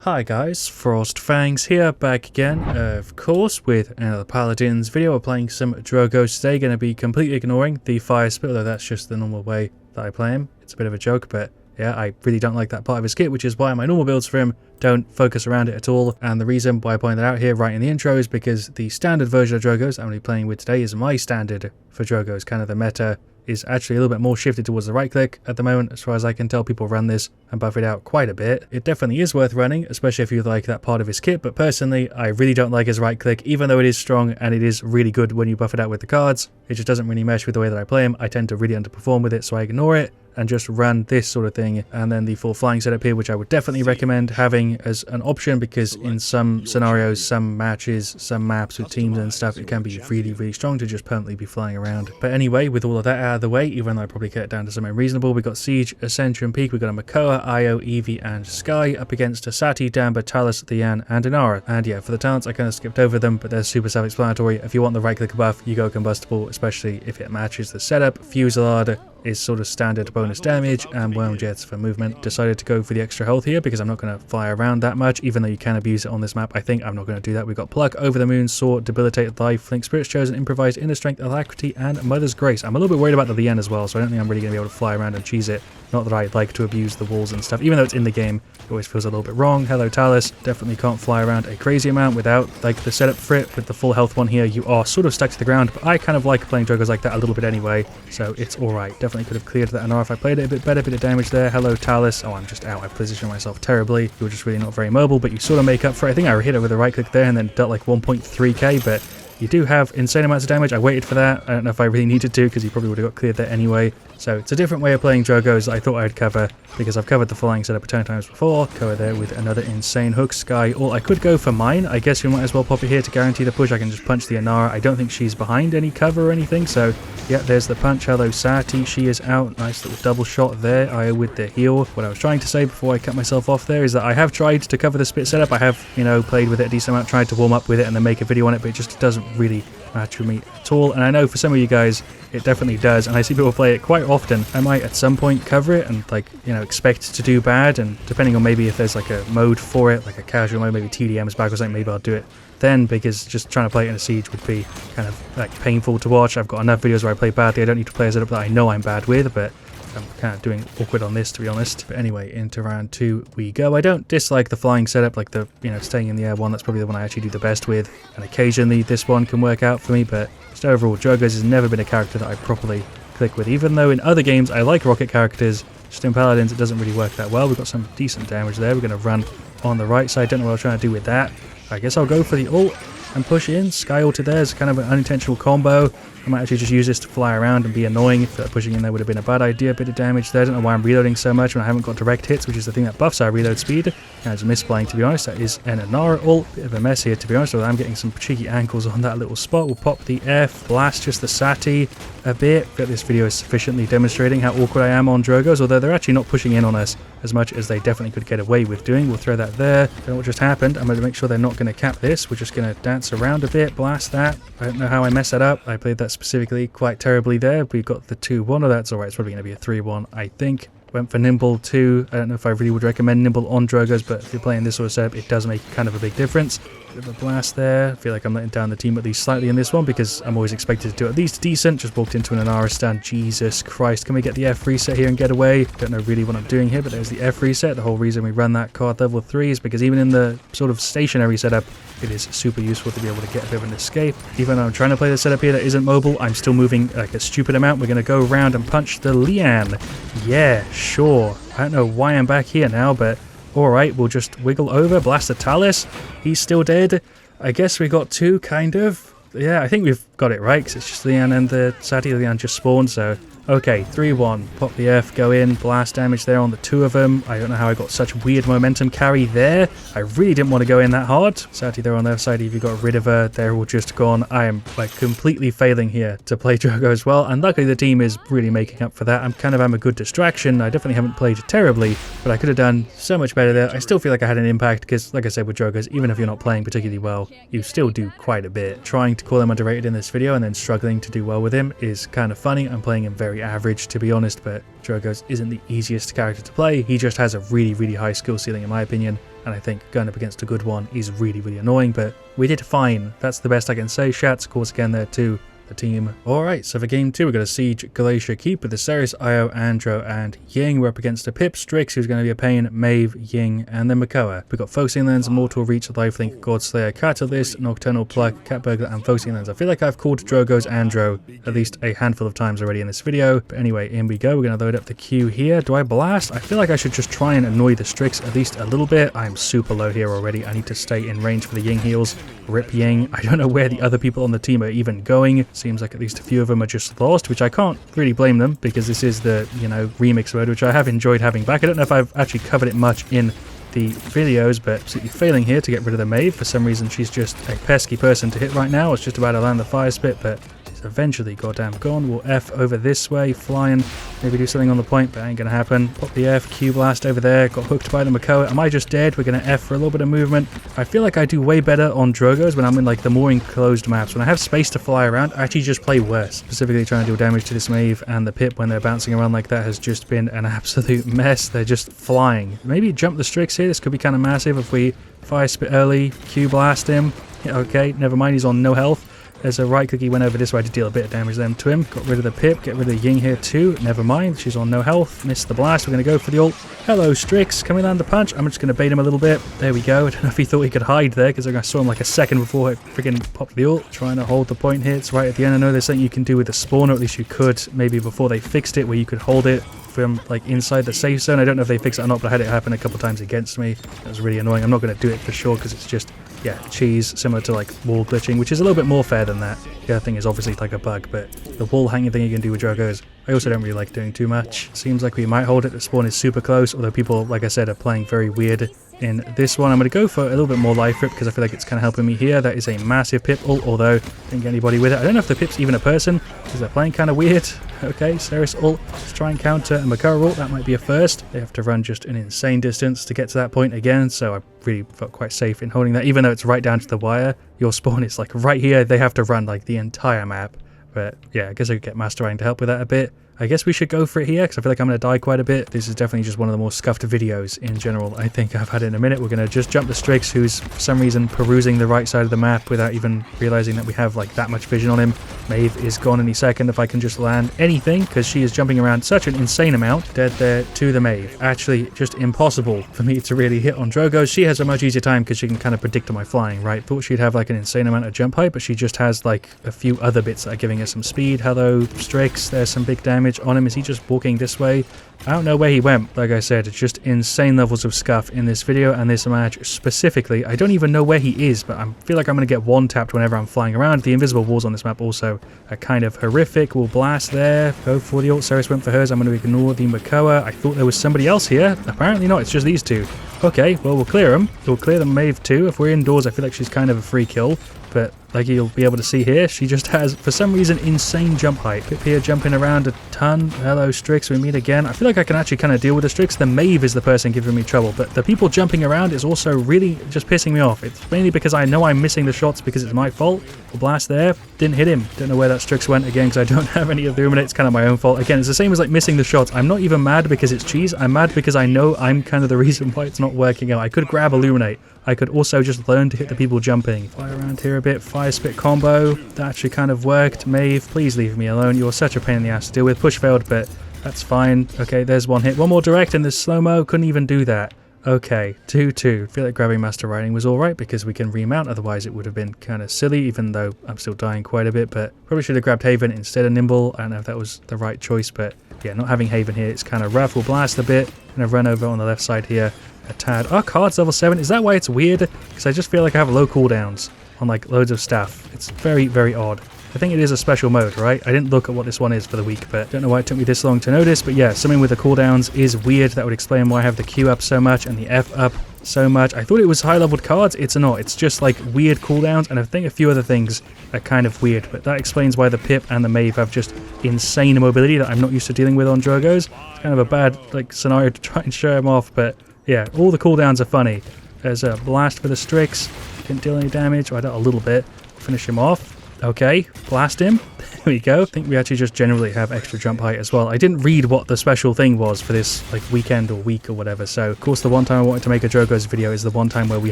Hi guys, FrostFangs here, back again, of course, with another Paladins video. We're playing some Drogoz today, going to be completely ignoring the fire spit, although that's just the normal way that I play him. It's a bit of a joke, but yeah, I really don't like that part of his kit, which is why my normal builds for him don't focus around it at all. And the reason why I point that out here right in the intro is because the standard version of Drogoz I'm going to be playing with today is my standard for Drogoz. Kind of the meta is actually a little bit more shifted towards the right click at the moment. As far as I can tell, people run this and buff it out quite a bit. It definitely is worth running, especially if you like that part of his kit, but personally I really don't like his right click, even though it is strong and it is really good when you buff it out with the cards. It just doesn't really mesh with the way that I play him. I tend to really underperform with it, so I ignore it and just run this sort of thing. And then the full flying setup here, which I would definitely recommend having as an option, because in some scenarios, some matches, some maps with teams and stuff, it can be really strong to just permanently be flying around. But anyway, with all of that out of the way, even though I probably get it down to something reasonable, we got Siege, Ascension, Peak, we got a Makoa, Io, Eevee and Sky up against a Sati, Damba, Talus, Lian and Inara. And yeah, for the talents I kind of skipped over them, but they're super self-explanatory. If you want the right click buff, you go Combustible, especially if it matches the setup. Fusillade is sort of standard bonus damage, and Wormjets for movement. Decided to go for the extra health here because I'm not going to fly around that much, even though you can abuse it on this map. I think I'm not going to do that. We've got Pluck, Over the Moon, Soar, Debilitate, Life, Flink, Spirit's Chosen, Improvise, Inner Strength, Alacrity, and Mother's Grace. I'm a little bit worried about the Lien as well, so I don't think I'm really going to be able to fly around and cheese it. Not that I like to abuse the walls and stuff, even though it's in the game, it always feels a little bit wrong. Hello Talus, definitely can't fly around a crazy amount without like the setup for it. With the full health one here, you are sort of stuck to the ground, but I kind of like playing Drogoz like that a little bit anyway, so it's alright. Definitely could have cleared that Inara if I played it a bit better. Bit of damage there. Hello Talus. Oh, I'm just out. I positioned myself terribly. You were just really not very mobile, but you sort of make up for it. I think I hit it with a right click there and then dealt like 1.3k, but you do have insane amounts of damage. I waited for that. I don't know if I really needed to, because he probably would have got cleared there anyway. So it's a different way of playing Drogoz that I thought I'd cover, because I've covered the flying setup 10 times before. Cover there with another insane hook. Sky, or I could go for mine. I guess we might as well pop it here to guarantee the push. I can just punch the Inara. I don't think she's behind any cover or anything, so yeah, there's the punch. Hello Sati, she is out. Nice little double shot there. Io with the heal. What I was trying to say before I cut myself off there is that I have tried to cover the spit setup. I have, you know, played with it a decent amount, tried to warm up with it and then make a video on it, but it just doesn't really match with me at all. And I know for some of you guys it definitely does, and I see people play it quite often. I might at some point cover it and, like, you know, expect to do bad, and depending on maybe if there's like a mode for it, like a casual mode, maybe TDM is back or something, maybe I'll do it then, because just trying to play it in a siege would be kind of like painful to watch. I've got enough videos where I play badly. I don't need to play a setup that I know I'm bad with, but I'm kind of doing awkward on this, to be honest. But anyway, into round 2 we go. I don't dislike the flying setup, like the, you know, staying in the air one. That's probably the one I actually do the best with, and occasionally this one can work out for me, but just overall, Drogoz has never been a character that I properly click with, even though in other games I like rocket characters. Just in Paladins it doesn't really work that well. We've got some decent damage there. We're going to run on the right side. Don't know what I was trying to do with that. I guess I'll go for the ult and push in. Sky ulted there is kind of an unintentional combo. I might actually just use this to fly around and be annoying. If pushing in there would have been a bad idea. Bit of damage there. I don't know why I'm reloading so much when I haven't got direct hits, which is the thing that buffs our reload speed. And I just misplaying, to be honest. That is an Inara ult. Bit of a mess here, to be honest. I'm getting some cheeky ankles on that little spot. We'll pop the F, blast just the Sati a bit. But this video is sufficiently demonstrating how awkward I am on Drogoz, although they're actually not pushing in on us as much as they definitely could get away with doing. We'll throw that there. Don't know what just happened. I'm going to make sure they're not going to cap this. We're just going to dance around a bit, blast that. I don't know how I messed that up. I played that specifically quite terribly there. We got the 2-1, or that's alright. It's probably going to be a 3-1, I think. Went for Nimble too. I don't know if I really would recommend Nimble on Drogoz, but if you're playing this sort of setup, it does make kind of a big difference. Bit of a blast there. I feel like I'm letting down the team at least slightly in this one, because I'm always expected to do at least decent. Just walked into an Inara stand. Jesus Christ. Can we get the F reset here and get away? Don't know really what I'm doing here, but there's the F reset. The whole reason we run that card level 3 is because even in the sort of stationary setup, it is super useful to be able to get a bit of an escape. Even though I'm trying to play the setup here that isn't mobile, I'm still moving like a stupid amount. We're going to go around and punch the Lian. Yeah, sure. I don't know why I'm back here now, but alright, we'll just wiggle over, blast the Talus. He's still dead. I guess we got 2, kind of. Yeah, I think we've got it right, because it's just Lian and the Sati. Lian just spawned, so okay, 3-1. Pop the F, go in, blast damage there on the 2 of them. I don't know how I got such weird momentum carry there. I really didn't want to go in that hard. Sati there on their side, if you got rid of her, they're all just gone. I am like completely failing here to play Drogoz well, and luckily the team is really making up for that. I'm a good distraction. I definitely haven't played terribly, but I could have done so much better there. I still feel like I had an impact, because like I said with Drogoz, even if you're not playing particularly well, you still do quite a bit. Trying to call him underrated in this video and then struggling to do well with him is kind of funny. I'm playing him very average, to be honest, but Drogoz isn't the easiest character to play. He just has a really high skill ceiling in my opinion, and I think going up against a good one is really, really annoying, but we did fine. That's the best I can say. Shats, of course, again there too. The team. Alright, so for game 2 we're going to siege Glacier Keep with the Ceres, Io, Andro, and Ying. We're up against a Pip, Strix, who's going to be a pain, Maeve, Ying, and then Makoa. We've got Focusing Lens, Mortal Reach, Lifelink, Godslayer, Catalyst, Nocturnal Pluck, Cat Burglar, and Focusing Lens. I feel like I've called Drogoz Andro at least a handful of times already in this video. But anyway, in we go. We're going to load up the Q here. Do I blast? I feel like I should just try and annoy the Strix at least a little bit. I'm super low here already. I need to stay in range for the Ying heals. Rip Ying. I don't know where the other people on the team are even going. Seems like at least a few of them are just lost, which I can't really blame them because this is the, you know, remix mode, which I have enjoyed having back. I don't know if I've actually covered it much in the videos, but absolutely failing here to get rid of the Maeve. For some reason, she's just a pesky person to hit right now. I was just about to land the fire spit, but she's eventually goddamn gone. We'll F over this way, flying, maybe do something on the point, but ain't gonna happen. Pop the F, Q blast over there, got hooked by the Makoa. Am I just dead? We're gonna F for a little bit of movement. I feel like I do way better on Drogoz when I'm in like the more enclosed maps. When I have space to fly around, I actually just play worse. Specifically trying to deal damage to this Maeve, and the Pip when they're bouncing around like that has just been an absolute mess. They're just flying. Maybe jump the Strix here. This could be kind of massive if we fire spit early, Q blast him. Yeah, okay, never mind, he's on no health. There's a right click, he went over this way to deal a bit of damage then to him. Got rid of the Pip, get rid of the Ying here too. Never mind, she's on no health. Missed the blast, we're going to go for the ult. Hello Strix, can we land the punch? I'm just going to bait him a little bit. There we go. I don't know if he thought he could hide there because I saw him like a second before I freaking popped the ult. Trying to hold the point hits right at the end. I know there's something you can do with the spawn, or at least you could maybe before they fixed it, where you could hold it from like inside the safe zone. I don't know if they fixed it or not, but I had it happen a couple times against me. That was really annoying. I'm not going to do it for sure because it's just, yeah, cheese, similar to like wall glitching, which is a little bit more fair than that. The other thing is obviously like a bug, but the wall hanging thing you can do with Drogoz, I also don't really like doing too much. Seems like we might hold it. The spawn is super close, although people, like I said, are playing very weird in this one. I'm going to go for a little bit more life rip because I feel like it's kind of helping me here. That is a massive Pip ult, although I didn't get anybody with it. I don't know if the Pip's even a person because they're playing kind of weird. Okay, Ceres ult, let's try and counter a Makoa ult. That might be a first. They have to run just an insane distance to get to that point again, so I really felt quite safe in holding that, even though it's right down to the wire. Your spawn is like right here. They have to run like the entire map. But yeah, I guess I could get Master Rank to help with that a bit. I guess we should go for it here because I feel like I'm going to die quite a bit. This is definitely just one of the more scuffed videos in general I think I've had in a minute. We're going to just jump the Strix, who's for some reason perusing the right side of the map without even realizing that we have like that much vision on him. Maeve is gone any second if I can just land anything because she is jumping around such an insane amount. Dead there to the Maeve. Actually just impossible for me to really hit on Drogoz. She has a much easier time because she can kind of predict my flying, right? Thought she'd have like an insane amount of jump height, but she just has like a few other bits that are giving her some speed. Hello Strix, there's some big damage on him. Is he just walking this way? I don't know where he went. Like I said, it's just insane levels of scuff in this video and this match specifically. I don't even know where he is, but I feel like I'm going to get one tapped whenever I'm flying around. The invisible walls on this map also are kind of horrific. We'll blast there. Go for the ult. Ceres went for hers. I'm going to ignore the Makoa. I thought there was somebody else here. Apparently not. It's just these two. Okay, well, we'll clear them. We'll clear the Maeve too. If we're indoors, I feel like she's kind of a free kill. But like you'll be able to see here, she just has, for some reason, insane jump height. Pip here jumping around a ton. Hello, Strix, we meet again. I feel like I can actually kind of deal with the Strix. The Maeve is the person giving me trouble, but the people jumping around is also really just pissing me off. It's mainly because I know I'm missing the shots because it's my fault. We'll blast there. Didn't hit him. Don't know where that Strix went again because I don't have any of the Illuminate. It's kind of my own fault. Again, it's the same as like missing the shots. I'm not even mad because it's cheese. I'm mad because I know I'm kind of the reason why it's not working out. I could grab Illuminate. I could also just learn to hit the people jumping. Fly around here a bit. Fire spit combo. That actually kind of worked. Maeve, please leave me alone. You're such a pain in the ass to deal with. Push failed, but that's fine. Okay, there's one hit. One more direct and there's slow-mo. Couldn't even do that. Okay, 2-2. Feel like grabbing Master Riding was alright because we can remount. Otherwise it would have been kind of silly, even though I'm still dying quite a bit. But probably should have grabbed Haven instead of Nimble. I don't know if that was the right choice, but yeah, not having Haven here, it's kind of rough. We'll blast a bit. Gonna run over on the left side here a tad. Oh, cards level 7. Is that why it's weird? Because I just feel like I have low cooldowns on like loads of stuff. It's very, very odd. I think it is a special mode, right? I didn't look at what this one is for the week, but don't know why it took me this long to notice. But yeah, something with the cooldowns is weird. That would explain why I have the Q up so much and the F up so much. I thought it was high-leveled cards. It's not. It's just like weird cooldowns, and I think a few other things are kind of weird. But that explains why the Pip and the Maeve have just insane mobility that I'm not used to dealing with on Drogoz. It's kind of a bad like scenario to try and show him off, but yeah, all the cooldowns are funny. There's a blast for the Strix. Didn't deal any damage. Well, I did a little bit. Finish him off. Okay, blast him. There we go. I think we actually just generally have extra jump height as well. I didn't read what the special thing was for this like weekend or week or whatever. So of course the one time I wanted to make a Drogoz video is the one time where we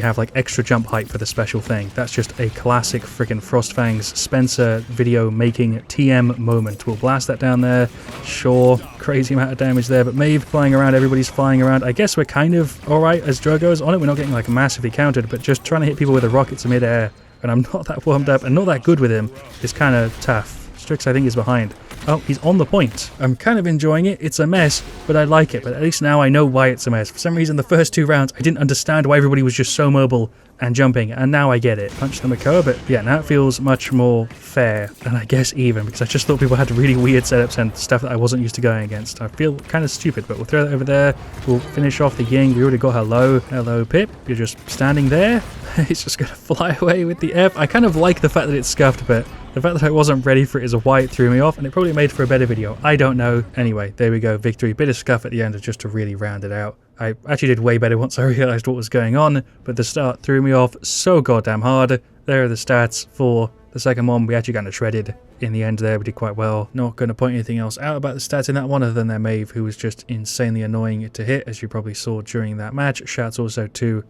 have like extra jump height for the special thing. That's just a classic freaking FrostFangs Spencer video making TM moment. We'll blast that down there. Sure, crazy amount of damage there, but Maeve flying around, everybody's flying around. I guess we're kind of alright as Drogoz on it. We're not getting like massively countered, but just trying to hit people with the rockets midair. And I'm not that warmed up and not that good with him is kind of tough. Strix, I think, is behind. Oh, he's on the point. I'm kind of enjoying it. It's a mess, but I like it. But at least now I know why it's a mess. For some reason, the first 2 rounds, I didn't understand why everybody was just so mobile and jumping, and now I get it. Punch the Makoa, but yeah, now it feels much more fair, and I guess even, because I just thought people had really weird setups and stuff that I wasn't used to going against. I feel kind of stupid, but we'll throw that over there. We'll finish off the Ying. We already got her low. Hello, Pip. You're just standing there. It's just going to fly away with the F. I kind of like the fact that it's scuffed, but the fact that I wasn't ready for it is why it threw me off, and it probably made for a better video. I don't know. Anyway, there we go. Victory. Bit of scuff at the end just to really round it out. I actually did way better once I realised what was going on, but the start threw me off so goddamn hard. There are the stats for the second one. We actually kind of shredded in the end there. We did quite well. Not going to point anything else out about the stats in that one other than their Maeve, who was just insanely annoying to hit, as you probably saw during that match. Shouts also to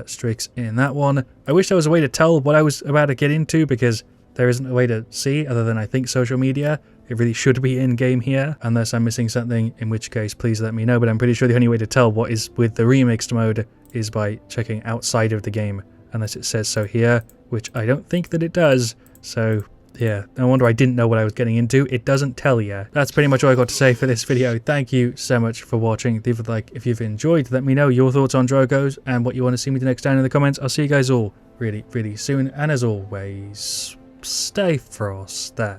Strix in that one. I wish there was a way to tell what I was about to get into, because there isn't a way to see other than I think social media. It really should be in-game here, unless I'm missing something, in which case please let me know, but I'm pretty sure the only way to tell what is with the remixed mode is by checking outside of the game, unless it says so here, which I don't think that it does. So yeah, no wonder I didn't know what I was getting into. It doesn't tell you. That's pretty much all I got to say for this video. Thank you so much for watching. Leave a like if you've enjoyed. Let me know your thoughts on Drogoz and what you want to see me do next down in the comments. I'll see you guys all really, really soon, and as always, stay frosty.